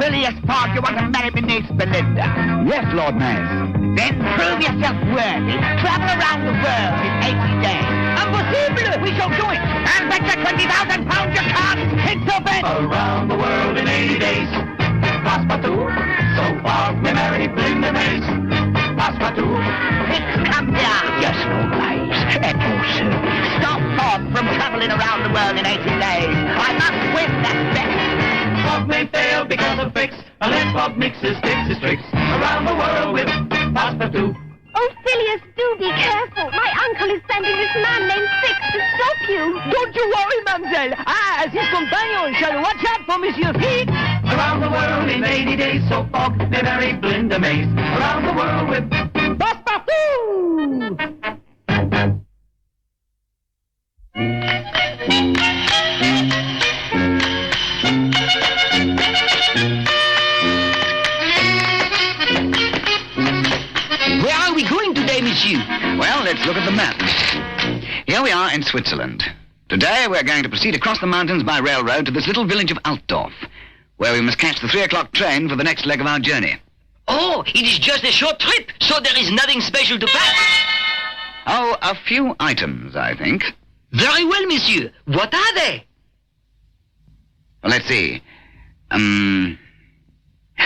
Phileas Fogg, you want to marry my niece BeeLinda? Yes, Lord Mayor. Then prove yourself worthy. Travel around the world in 80 days. Impossible! We shall do it! And bet you 20,000 pounds you can't! It's a bet! Around the world in 80 days. Passepartout, so Fogg may marry BeeLinda Mace. Passepartout. Fix, come down! Yes, Lord Mayor. At your service. Stop Fogg from traveling around the world in 80 days. I must win that bet. Fogg may fail because of Fix, unless Fogg mixes Fix's tricks around the world with Passepartout. Oh, Phileas, do be careful. My uncle is sending this man named Fix to stop you. Don't you worry, mademoiselle. I, as his companion, shall watch out for Monsieur Fix. Around the world in 80 days, so Fogg may marry BeeLinda Mace. Around the world with Passepartout! Where are we going today, monsieur? Well, let's look at the map. Here we are in Switzerland. Today we're going to proceed across the mountains by railroad to this little village of Altdorf, where we must catch the 3 o'clock train for the next leg of our journey. Oh, it is just a short trip, so there is nothing special to pack. Oh, a few items, I think. Very well, monsieur. What are they? Well, let's see.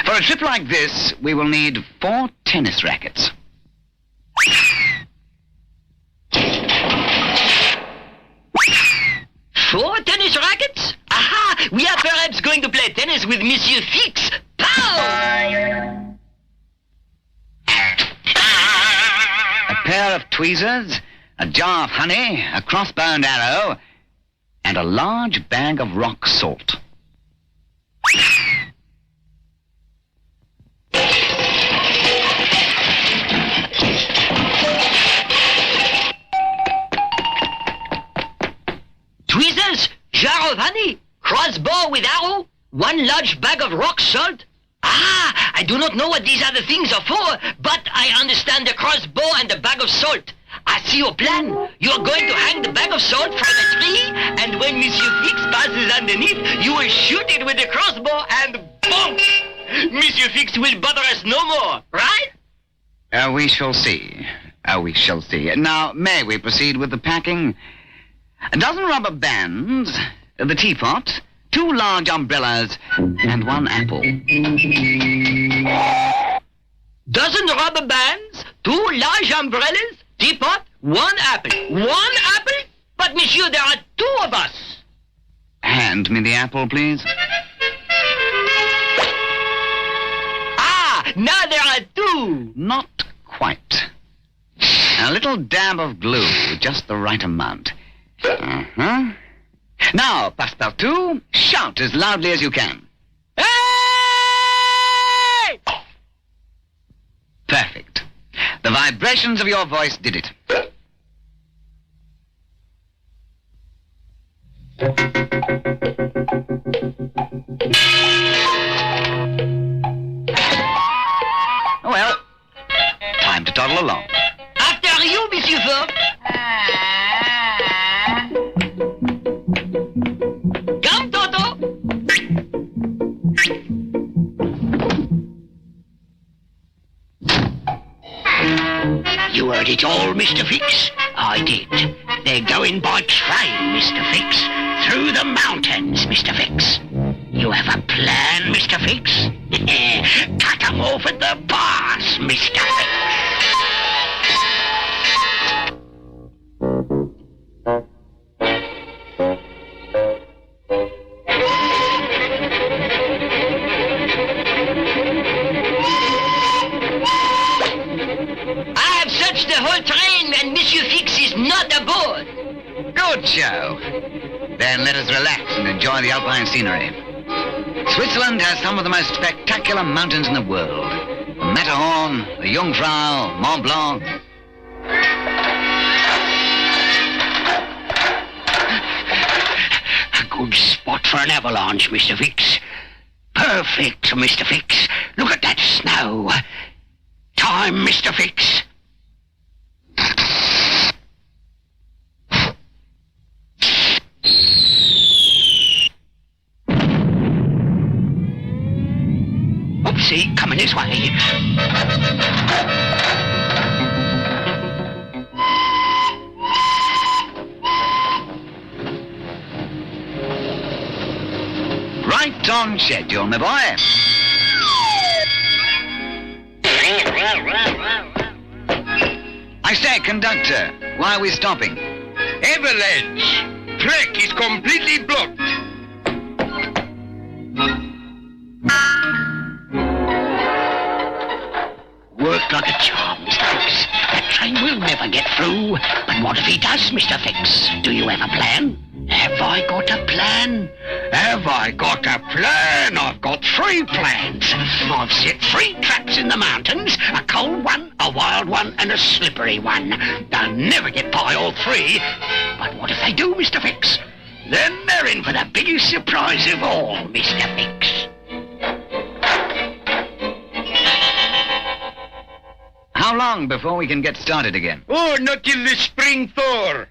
For a trip like this, we will need 4 tennis rackets. 4 tennis rackets? Aha! We are perhaps going to play tennis with Monsieur Fix. Pow! A pair of tweezers, a jar of honey, a crossbow and arrow, and a large bag of rock salt. Tweezers, jar of honey, crossbow with arrow, 1 large bag of rock salt. Ah, I do not know what these other things are for, but I understand the crossbow and the bag of salt. I see your plan. You are going to hang the bag of salt from a tree, and when Monsieur Fix passes underneath, you will shoot it with the crossbow, and bonk! Monsieur Fix will bother us no more, right? We shall see. We shall see. Now, may we proceed with the packing? A dozen rubber bands, the teapot, 2 large umbrellas, and 1 apple. Dozen rubber bands, 2 large umbrellas, teapot, 1 apple. 1 apple? But, monsieur, there are 2 of us. Hand me the apple, please. Ah, now there are 2. Not quite. A little dab of glue, just the right amount. Uh-huh. Now, Passepartout, shout as loudly as you can. Hey! Perfect. The vibrations of your voice did it. Well, time to toddle along. After you, Monsieur Fogg. Come, Toto. You heard it all, Mr. Fix? I did. They're going by train, Mr. Fix. Through the mountains, Mr. Fix. You have a plan, Mr. Fix? Cut 'em off at the pass, Mr. Fix. I have searched the whole train and Monsieur Fix is not aboard. Good show. Then let us relax and enjoy the alpine scenery. Switzerland has some of the most spectacular mountains in the world. The Matterhorn, the Jungfrau, Mont Blanc. A good spot for an avalanche, Mr. Fix. Perfect, Mr. Fix. Look at that snow. Time, Mr. Fix. See, coming this way. Right on schedule, my boy. I say, conductor, why are we stopping? Avalanche! Track is completely blocked. Worked like a charm, Mr. Fix. That train will never get through. But what if he does, Mr. Fix? Do you have a plan? Have I got a plan? Have I got a plan? I've got 3 plans. I've set 3 traps in the mountains, a cold one, a wild one, and a slippery one. They'll never get by all 3. But what if they do, Mr. Fix? Then they're in for the biggest surprise of all, Mr. Fix. How long before we can get started again? Oh, not till the spring thaw.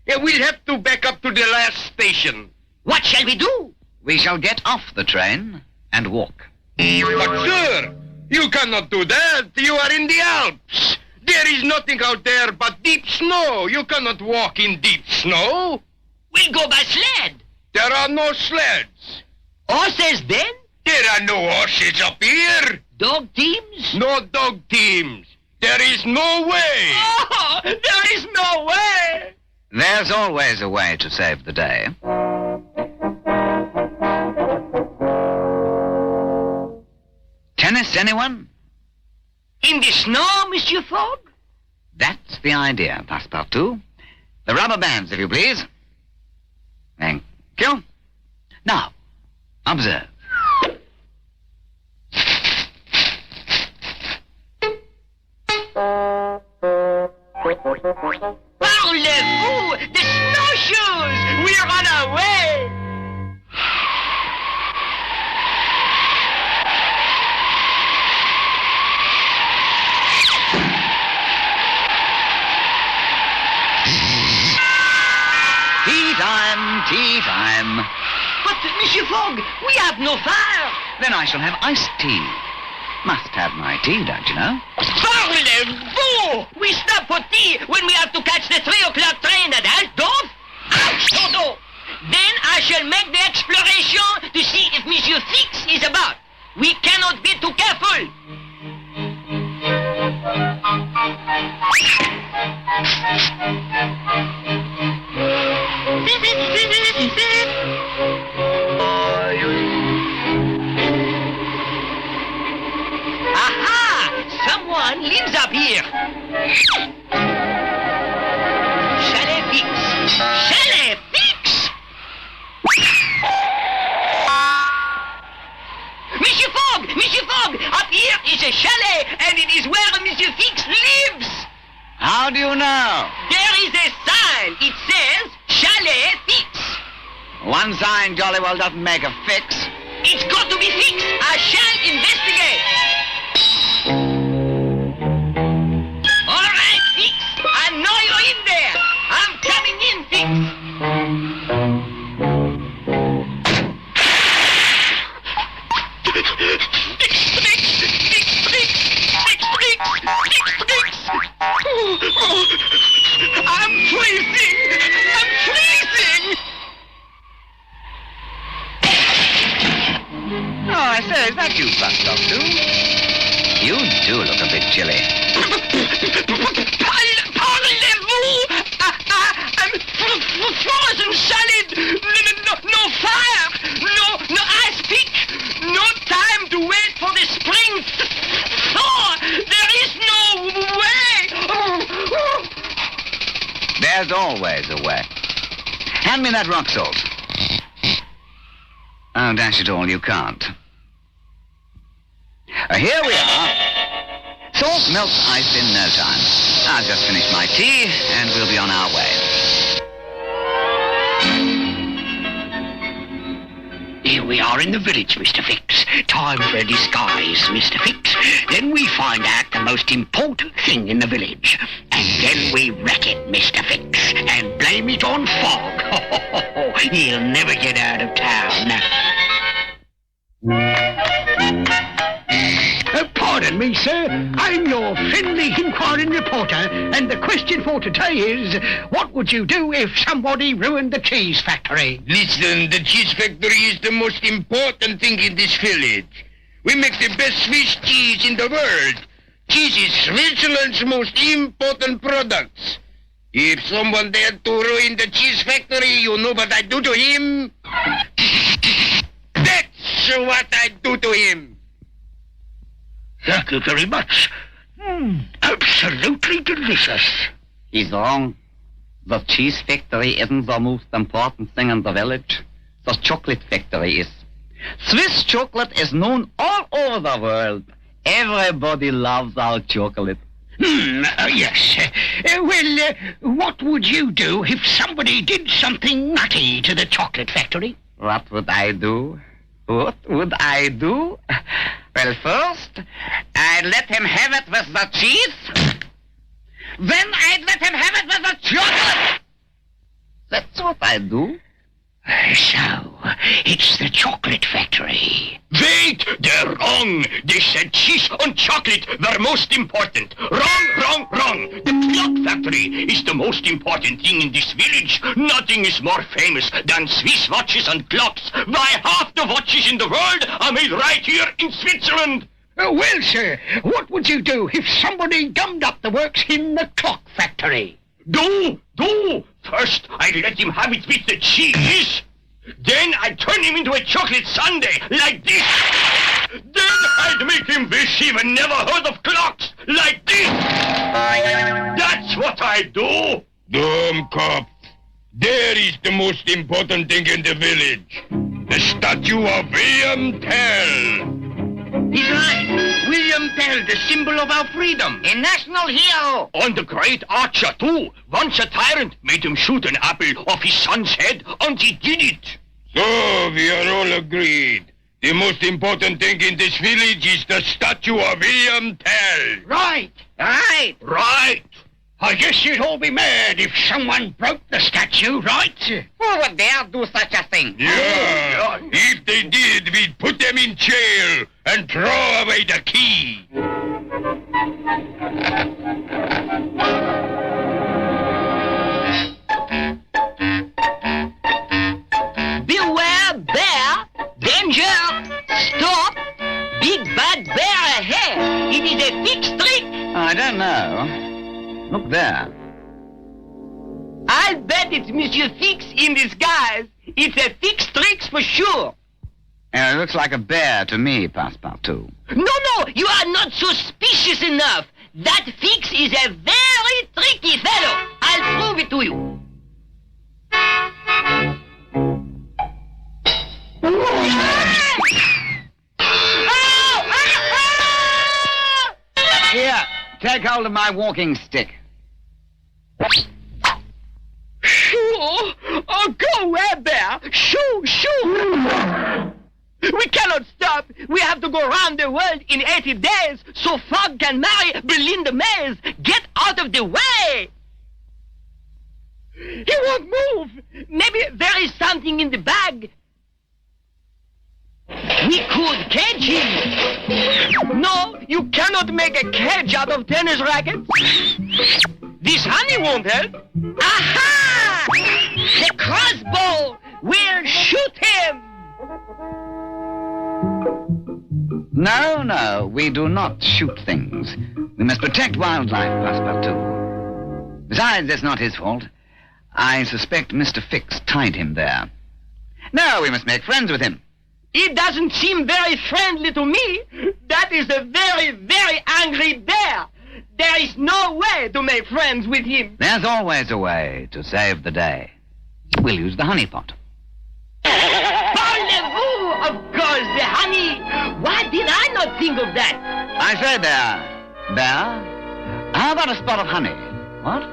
Yeah, we'll have to back up to the last station. What shall we do? We shall get off the train and walk. But, sir, you cannot do that. You are in the Alps. There is nothing out there but deep snow. You cannot walk in deep snow. We'll go by sled. There are no sleds. Horses then? There are no horses up here. Dog teams? No dog teams. There is no way. Oh, there is no way. There's always a way to save the day. Tennis, anyone? In the snow, Monsieur Fogg? That's the idea, Passepartout. The rubber bands, if you please. Thank you. Now, observe. Parlez-vous! The snowshoes! We're on our way! Tea time, tea time. But, Monsieur Fogg, we have no fire! Then I shall have iced tea. Must have my tea, don't you know? Parlez-vous! We stop for tea when we have to catch the 3 o'clock train at Altdorf? Ouch, Toto! Then I shall make the exploration to see if Monsieur Fix is about. We cannot be too careful. Aha! Someone lives up here. Chalet Fix. Chalet Fix! Monsieur Fogg! Monsieur Fogg! Up here is a chalet, and it is where Monsieur Fix lives. How do you know? There is a sign. It says Chalet Fix. One sign jolly well doesn't make a fix. It's got to be fixed. I shall investigate. All right, Fix. I know you're in there. I'm coming in, Fix. I'm freezing! I'm freezing! Oh, I say, is that you, Passepartout? You do look a bit chilly. Parlez-vous! I'm frozen solid! No fire! No ice pick! No time to wait for the spring thaw! There is no way! There's always a way. Hand me that rock salt. Oh, dash it all, you can't. Here we are. Salt melts ice in no time. I'll just finish my tea, and we'll be on our way. Here we are in the village, Mr. Fix. Time for a disguise, Mr. Fix. Then we find out the most important thing in the village. And then we wreck it, Mr. Fix. And blame it on Fogg. He'll never get out of town. Pardon me, sir. I'm your friendly inquiring reporter, and the question for today is, what would you do if somebody ruined the cheese factory? Listen, the cheese factory is the most important thing in this village. We make the best Swiss cheese in the world. Cheese is Switzerland's most important products. If someone dared to ruin the cheese factory, you know what I'd do to him? That's what I'd do to him. Thank you very much. Absolutely delicious. He's wrong. The cheese factory isn't the most important thing in the village. The chocolate factory is. Swiss chocolate is known all over the world. Everybody loves our chocolate. Yes. Well, what would you do if somebody did something nutty to the chocolate factory? What would I do? What would I do? Well, first, I'd let him have it with the cheese. Then I'd let him have it with the chocolate. That's what I'd do. So, it's the chocolate factory. Wait, they're wrong. They said cheese and chocolate were most important. Wrong. The clock factory is the most important thing in this village. Nothing is more famous than Swiss watches and clocks. Why, half the watches in the world are made right here in Switzerland. Well, sir, what would you do if somebody gummed up the works in the clock factory? Do. First, I'd let him have it with the cheese. Then I'd turn him into a chocolate sundae, like this. Then I'd make him wish he even never heard of clocks, like this. That's what I'd do. Dumb cop. There is the most important thing in the village. The statue of William Tell. He's right. William Tell, the symbol of our freedom. A national hero. And the great archer, too. Once a tyrant made him shoot an apple off his son's head, and he did it. So, we are all agreed. The most important thing in this village is the statue of William Tell. Right. Right. I guess you'd all be mad if someone broke the statue, right? Who would dare do such a thing? Yeah. If they did, we'd put them in jail and throw away the key. Beware, bear! Danger! Stop! Big bad bear ahead! It is a fixed trick! I don't know. Look there. I'll bet it's Monsieur Fix in disguise. It's a fixed trick for sure. It looks like a bear to me, Passepartout. No, you are not suspicious enough. That Fix is a very tricky fellow. I'll prove it to you. Here, take hold of my walking stick. Shoo! Go away, bear! Shoo! We cannot stop. We have to go around the world in 80 days so Fogg can marry BeeLinda Mays. Get out of the way! He won't move. Maybe there is something in the bag. We could cage him. No, you cannot make a cage out of tennis rackets. This honey won't help. Aha! The crossbow will shoot him. No, we do not shoot things. We must protect wildlife, Passepartout. Besides, it's not his fault. I suspect Mr. Fix tied him there. No, we must make friends with him. It doesn't seem very friendly to me. That is a very, very angry bear. There is no way to make friends with him. There's always a way to save the day. We'll use the honey pot. Parlez-vous, of course, the honey. Why did I not think of that? I say Bear, how about a spot of honey? What?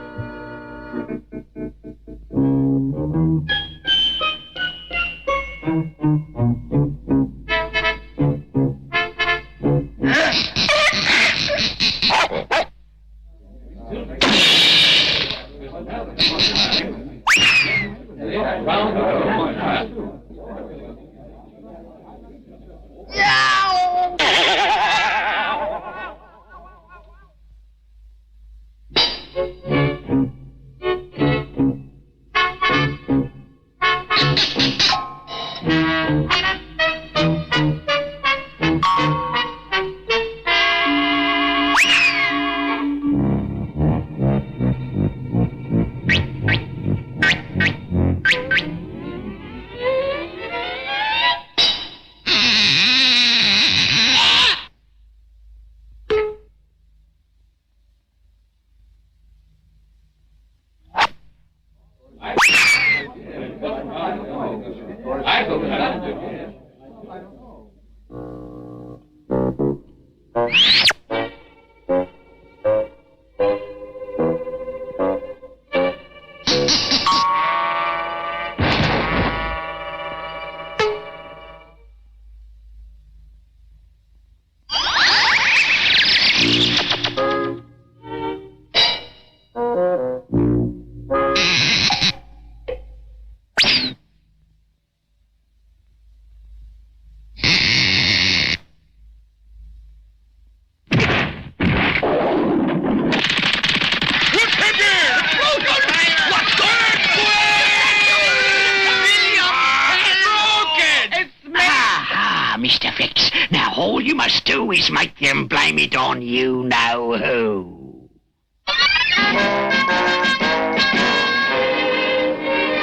Mr. Fix. Now all you must do is make them blame it on you know who.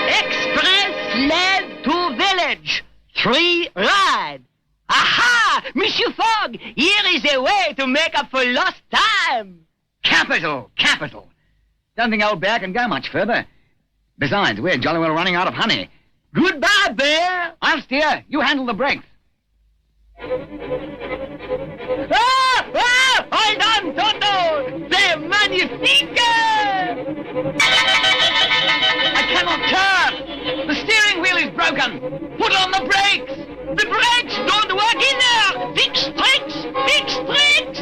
Express led to village. 3 ride. Aha! Monsieur Fogg, here is a way to make up for lost time. Capital, capital. Don't think old Bear can go much further. Besides, we're jolly well running out of honey. Goodbye, Bear. I'll steer. You handle the brakes. Ah! Ah! Hold on, Toto! C'est magnifique! I cannot turn. The steering wheel is broken. Put on the brakes. The brakes don't work in there! Fix tricks! Fix tricks!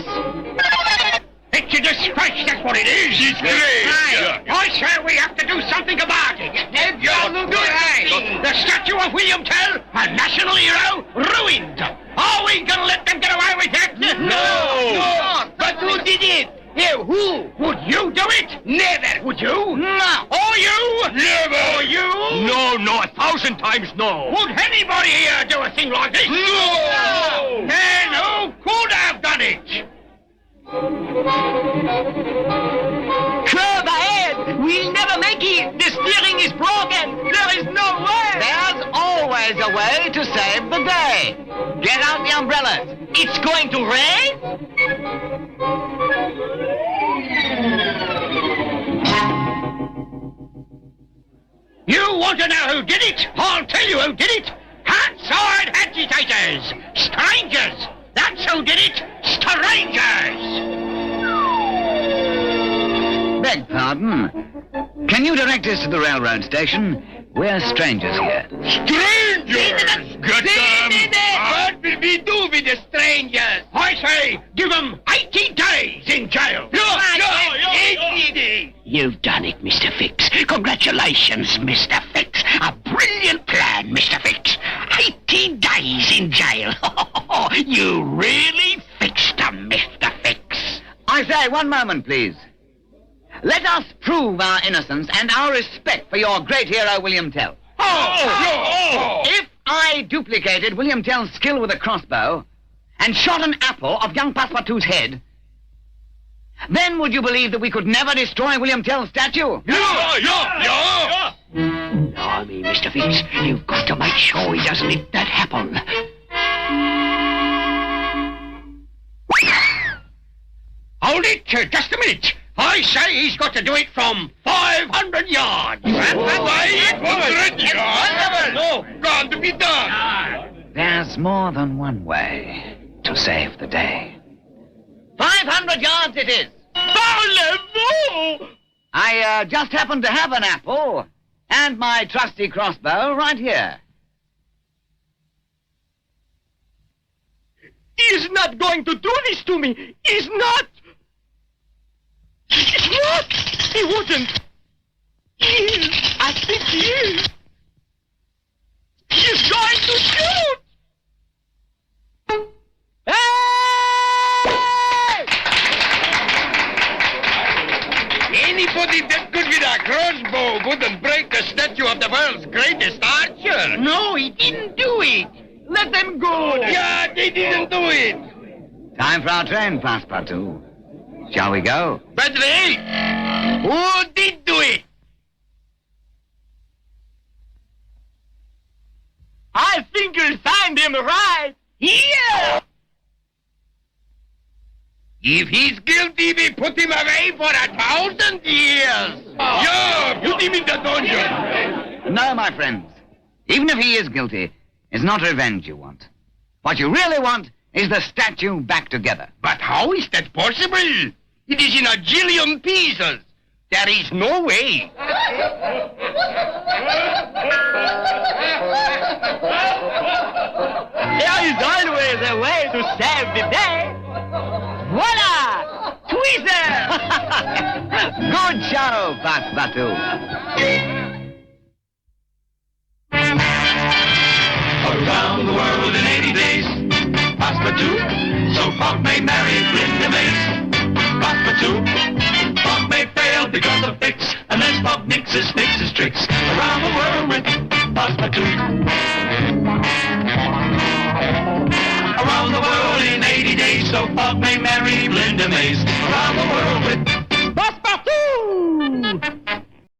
It's a disgrace, that's what it is. Disgrace. I say we have to do something about it. The statue of William Tell, a national hero, ruined. Are we going to let them get away with it? No. But who did it? You, who? Would you do it? Never. Would you? No. Or you? Never. Or you? No, 1,000 times no. Would anybody here do a thing like this? No. Then who could have done it? Curve ahead! We'll never make it! The steering is broken! There is no way! There's always a way to save the day. Get out the umbrellas. It's going to rain? You want to know who did it? I'll tell you who did it. Outside agitators. Strangers. That's who did it. Strangers. Beg pardon. Can you direct us to the railroad station? We're strangers here. Strangers! Get them! What will we do with the strangers? I say, give them 80 days in jail. 80 days! You've done it, Mr. Fix. Congratulations, Mr. Fix. A brilliant plan, Mr. Fix. 80 days in jail. You really fixed them, Mr. Fix. I say, one moment, please. Let us prove our innocence and our respect for your great hero, William Tell. If I duplicated William Tell's skill with a crossbow and shot an apple off young Passepartout's head, then would you believe that we could never destroy William Tell's statue? Yeah! Blimey, Mr. Fix, you've got to make sure he doesn't let that happen. Hold it, just a minute. I say he's got to do it from 500 yards. 500 yards? No, can't be done. There's more than one way to save the day. 500 yards it is! I just happen to have an apple and my trusty crossbow right here. He's not going to do this to me! He's not! What? He wouldn't! He is! I think he is! He's going to shoot! Hey! Anybody that good with a crossbow wouldn't break the statue of the world's greatest archer. No, he didn't do it! Let them go! Yeah, they didn't do it. Time for our train, Passepartout. Shall we go? But wait, who did do it? I think you'll find him right here! If he's guilty, we put him away for 1,000 years. Yeah, put him in the dungeon. No, my friends. Even if he is guilty, it's not revenge you want. What you really want is the statue back together. But how is that possible? It is in a jillion pieces. There is no way. There is always a way to save the day! Voila! Tweezer! Good show, Passepartout. Around the world in 80 days. Passepartout, so Fogg may marry BeeLinda Mace. Passepartout, Fogg may fail because of Fix, unless Fogg nixes tricks. Around the world with Passepartout. Fogg may marry Blinda Mays.